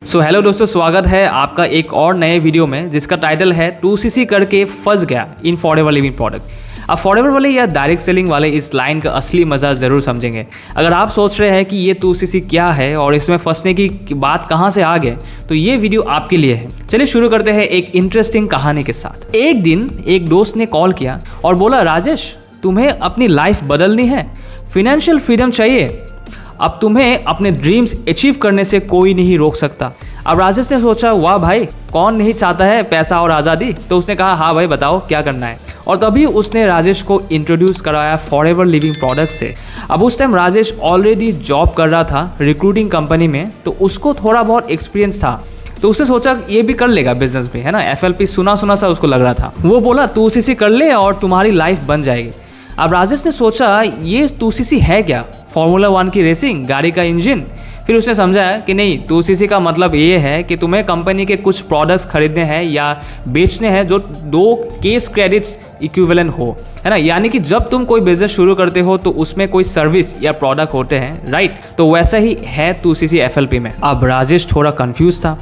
Hello दोस्तों, स्वागत है आपका एक और नए वीडियो में जिसका टाइटल है 2cc करके फंस गया इन फॉरएवर लिविंग प्रोडक्ट्स। अब फॉरएवर वाले या डायरेक्ट सेलिंग वाले इस लाइन का असली मज़ा ज़रूर समझेंगे। अगर आप सोच रहे हैं कि ये 2cc क्या है और इसमें फंसने की बात कहाँ से आ गए, तो ये वीडियो आपके लिए है। चलिए शुरू करते हैं एक इंटरेस्टिंग कहानी के साथ। एक दिन एक दोस्त ने कॉल किया और बोला, राजेश तुम्हें अपनी लाइफ बदलनी है, फाइनेंशियल फ्रीडम चाहिए, अब तुम्हें अपने ड्रीम्स अचीव करने से कोई नहीं रोक सकता। अब राजेश ने सोचा, वाह भाई, कौन नहीं चाहता है पैसा और आज़ादी। तो उसने कहा, हाँ भाई बताओ क्या करना है। और तभी उसने राजेश को इंट्रोड्यूस कराया फॉरएवर लिविंग प्रोडक्ट से। अब उस टाइम राजेश ऑलरेडी जॉब कर रहा था रिक्रूटिंग कंपनी में, तो उसको थोड़ा बहुत एक्सपीरियंस था। तो उसने सोचा ये भी कर लेगा बिजनेस में, है ना। FLP सुना सा उसको लग रहा था। वो बोला 2cc कर ले और तुम्हारी लाइफ बन जाएगी। अब राजेश ने सोचा ये 2cc है क्या, फार्मूला 1 की रेसिंग, गाड़ी का इंजन। फिर उसने समझा कि नहीं, 2cc का मतलब ये है कि तुम्हें कंपनी के कुछ प्रोडक्ट्स खरीदने हैं या बेचने हैं जो 2 केस क्रेडिट्स इक्विवेलेंट हो, है ना। यानी कि जब तुम कोई बिजनेस शुरू करते हो तो उसमें कोई सर्विस या प्रोडक्ट होते हैं, राइट। तो वैसा ही है 2cc FLP में। अब राजेश थोड़ा कंफ्यूज था,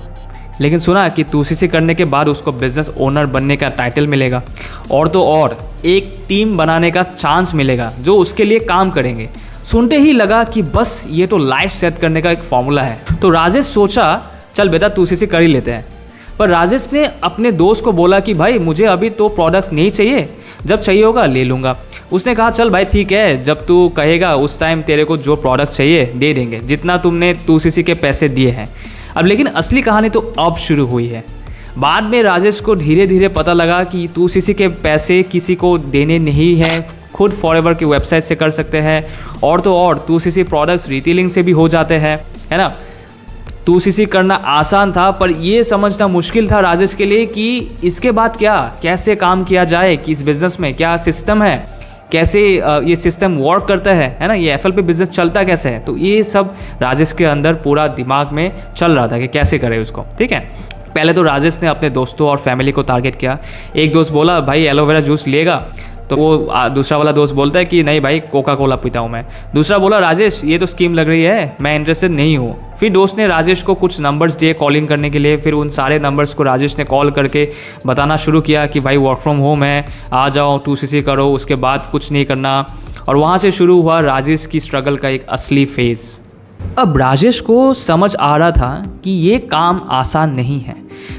लेकिन सुना कि 2cc करने के बाद उसको बिजनेस ओनर बनने का टाइटल मिलेगा और तो और एक टीम बनाने का चांस मिलेगा जो उसके लिए काम करेंगे। सुनते ही लगा कि बस ये तो लाइफ सेट करने का एक फॉर्मूला है। तो राजेश सोचा, चल बेटा 2cc कर ही लेते हैं। पर राजेश ने अपने दोस्त को बोला कि भाई मुझे अभी तो प्रोडक्ट्स नहीं चाहिए, जब चाहिए होगा ले लूँगा। उसने कहा, चल भाई ठीक है, जब तू कहेगा उस टाइम तेरे को जो प्रोडक्ट्स चाहिए दे देंगे, जितना तुमने 2cc के पैसे दिए हैं। अब लेकिन असली कहानी तो अब शुरू हुई है। बाद में राजेश को धीरे धीरे पता लगा कि 2cc के पैसे किसी को देने नहीं हैं, खुद फॉरएवर की वेबसाइट से कर सकते हैं और तो और 2cc प्रोडक्ट्स रिटेलिंग से भी हो जाते हैं, है ना। 2cc करना आसान था, पर ये समझना मुश्किल था राजेश के लिए कि इसके बाद क्या, कैसे काम किया जाए, कि इस बिज़नेस में क्या सिस्टम है, कैसे ये सिस्टम वर्क करता है ना, ये FLP बिजनेस चलता कैसे है। तो ये सब राजेश के अंदर पूरा दिमाग में चल रहा था कि कैसे करे उसको, ठीक है। पहले तो राजेश ने अपने दोस्तों और फैमिली को टारगेट किया। एक दोस्त बोला, भाई एलोवेरा जूस लेगा, तो वो दूसरा वाला दोस्त बोलता है कि नहीं भाई कोका कोला पीता हूँ मैं। दूसरा बोला, राजेश ये तो स्कीम लग रही है, मैं इंटरेस्टेड नहीं हूँ। फिर दोस्त ने राजेश को कुछ नंबर्स दिए कॉलिंग करने के लिए। फिर उन सारे नंबर्स को राजेश ने कॉल करके बताना शुरू किया कि भाई वर्क फ्रॉम होम है, आ जाओ 2cc करो, उसके बाद कुछ नहीं करना। और वहाँ से शुरू हुआ राजेश की स्ट्रगल का एक असली फेज़। अब राजेश को समझ आ रहा था कि ये काम आसान नहीं है।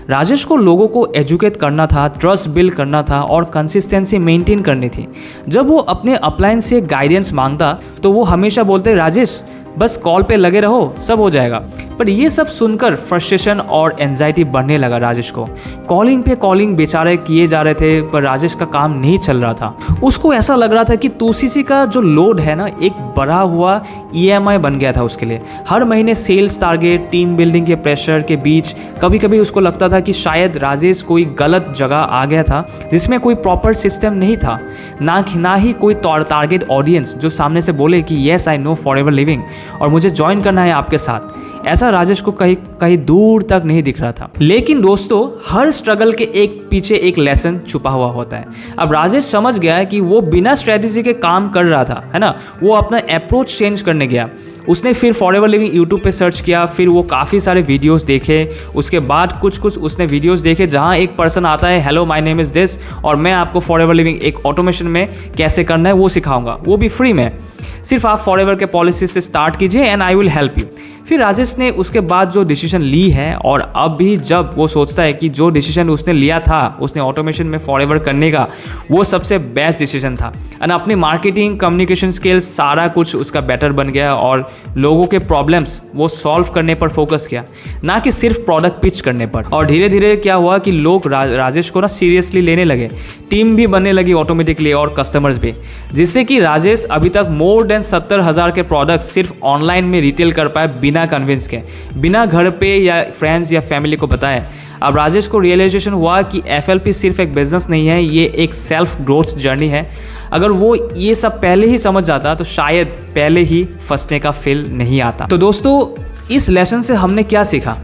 राजेश को लोगों को एजुकेट करना था, ट्रस्ट बिल्ड करना था और कंसिस्टेंसी मेंटेन करनी थी। जब वो अपने अपलाइन से गाइडेंस मांगता तो वो हमेशा बोलते, राजेश बस कॉल पे लगे रहो, सब हो जाएगा। पर ये सब सुनकर फ्रस्ट्रेशन और एंजाइटी बढ़ने लगा राजेश को। कॉलिंग पे कॉलिंग बेचारे किए जा रहे थे, पर राजेश का काम नहीं चल रहा था। उसको ऐसा लग रहा था कि 2cc का जो लोड है ना, एक बढ़ा हुआ EMI बन गया था उसके लिए। हर महीने सेल्स टारगेट, टीम बिल्डिंग के प्रेशर के बीच कभी कभी उसको लगता था कि शायद राजेश कोई गलत जगह आ गया था जिसमें कोई प्रॉपर सिस्टम नहीं था, ना ही कोई टारगेट ऑडियंस जो सामने से बोले कि yes I know forever living और मुझे ज्वाइन करना है आपके साथ। ऐसा राजेश को कहीं दूर तक नहीं दिख रहा था। लेकिन दोस्तों, हर स्ट्रगल के एक पीछे एक लेसन छुपा हुआ होता है। अब राजेश समझ गया है कि वो बिना स्ट्रेटेजी के काम कर रहा था, है ना। वो अपना अप्रोच चेंज करने गया। उसने फिर फॉरएवर लिविंग यूट्यूब पे सर्च किया, फिर वो काफ़ी सारे वीडियोस देखे। उसके बाद कुछ उसने वीडियोस देखे जहाँ एक पर्सन आता है, hello my name is this, और मैं आपको फॉरएवर लिविंग एक ऑटोमेशन में कैसे करना है वो सिखाऊंगा, वो भी फ्री में। सिर्फ आप फॉरएवर के पॉलिसी से स्टार्ट कीजिए and I will help you. फिर राजेश ने उसके बाद जो डिसीजन ली है, और अब भी जब वो सोचता है कि जो डिसीजन उसने लिया था, उसने ऑटोमेशन में फॉरएवर करने का, वो सबसे बेस्ट डिसीजन था। एंड अपनी मार्केटिंग, कम्युनिकेशन स्किल्स, सारा कुछ उसका बेटर बन गया और लोगों के प्रॉब्लम्स वो सॉल्व करने पर फोकस किया, ना कि सिर्फ प्रोडक्ट पिच करने पर। और धीरे धीरे क्या हुआ कि लोग राजेश को ना सीरियसली लेने लगे, टीम भी बनने लगी ऑटोमेटिकली और कस्टमर्स भी, जिससे कि राजेश अभी तक मोर देन 70,000 के प्रोडक्ट सिर्फ ऑनलाइन में रिटेल कर पाए बिना कन्विंस के, बिना घर पे या फ्रेंड्स या फैमिली को बताए। अब राजेश को रियलाइजेशन हुआ कि FLP सिर्फ एक बिजनेस नहीं है, ये एक सेल्फ ग्रोथ जर्नी है। अगर वो ये सब पहले ही समझ जाता तो शायद पहले ही फंसने का फील नहीं आता। तो दोस्तों, इस लेसन से हमने क्या सीखा?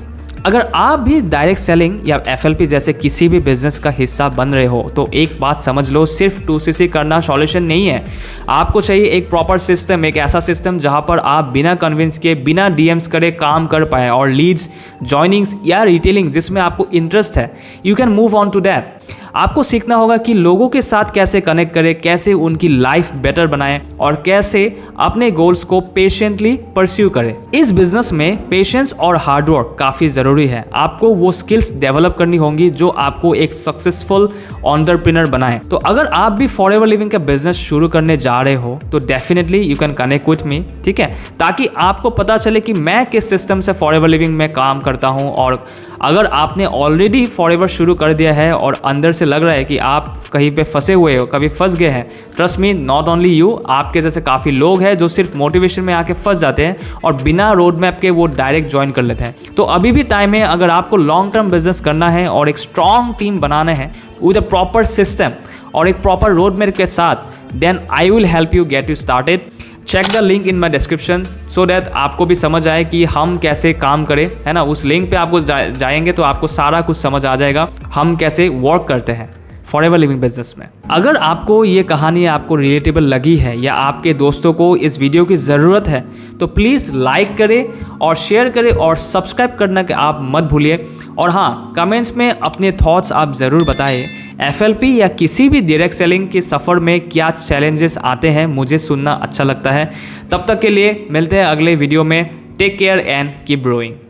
अगर आप भी डायरेक्ट सेलिंग या FLP जैसे किसी भी बिजनेस का हिस्सा बन रहे हो तो एक बात समझ लो, सिर्फ 2CC करना सॉल्यूशन नहीं है। आपको चाहिए एक प्रॉपर सिस्टम, एक ऐसा सिस्टम जहां पर आप बिना कन्विंस के, बिना DMs करे काम कर पाए, और लीड्स, जॉइनिंग्स या रिटेलिंग जिसमें आपको इंटरेस्ट है, you can move on to that. आपको सीखना होगा कि लोगों के साथ कैसे कनेक्ट करें, कैसे उनकी लाइफ बेटर बनाएं और कैसे अपने गोल्स को पेशेंटली परस्यू करें। इस बिजनेस में पेशेंस और हार्डवर्क काफ़ी ज़रूरी है। आपको वो स्किल्स डेवलप करनी होंगी जो आपको एक सक्सेसफुल एंटरप्रेन्योर बनाए। तो अगर आप भी फॉरएवर लिविंग का बिजनेस शुरू करने जा रहे हो तो definitely you can connect with me, ठीक है, ताकि आपको पता चले कि मैं किस सिस्टम से फॉरएवर लिविंग में काम करता हूँ। और अगर आपने ऑलरेडी फॉरएवर शुरू कर दिया है और अंदर से लग रहा है कि आप कहीं पे फंसे हुए हो, कभी फंस गए हैं, trust me, not only you, आपके जैसे काफ़ी लोग हैं जो सिर्फ मोटिवेशन में आके फंस जाते हैं और बिना रोड मैप के वो डायरेक्ट ज्वाइन कर लेते हैं। तो अभी भी टाइम है। अगर आपको लॉन्ग टर्म बिजनेस करना है और एक स्ट्रॉन्ग टीम बनाना है विद अ प्रॉपर सिस्टम और एक प्रॉपर रोड मैप के साथ, then I will help you get you started. Check the link in my description so that आपको भी समझ आए कि हम कैसे काम करें, है ना। उस लिंक पे आपको जाएंगे तो आपको सारा कुछ समझ आ जाएगा हम कैसे वर्क करते हैं फॉरएवर लिविंग बिजनेस में। अगर आपको ये कहानी आपको रिलेटेबल लगी है या आपके दोस्तों को इस वीडियो की ज़रूरत है तो प्लीज़ लाइक करें और शेयर करें और सब्सक्राइब करना कि आप मत भूलिए। और हाँ, कमेंट्स में अपने थॉट्स आप ज़रूर बताएं। FLP या किसी भी डायरेक्ट सेलिंग के सफ़र में क्या चैलेंजेस आते हैं, मुझे सुनना अच्छा लगता है। तब तक के लिए मिलते हैं अगले वीडियो में। Take care and keep growing.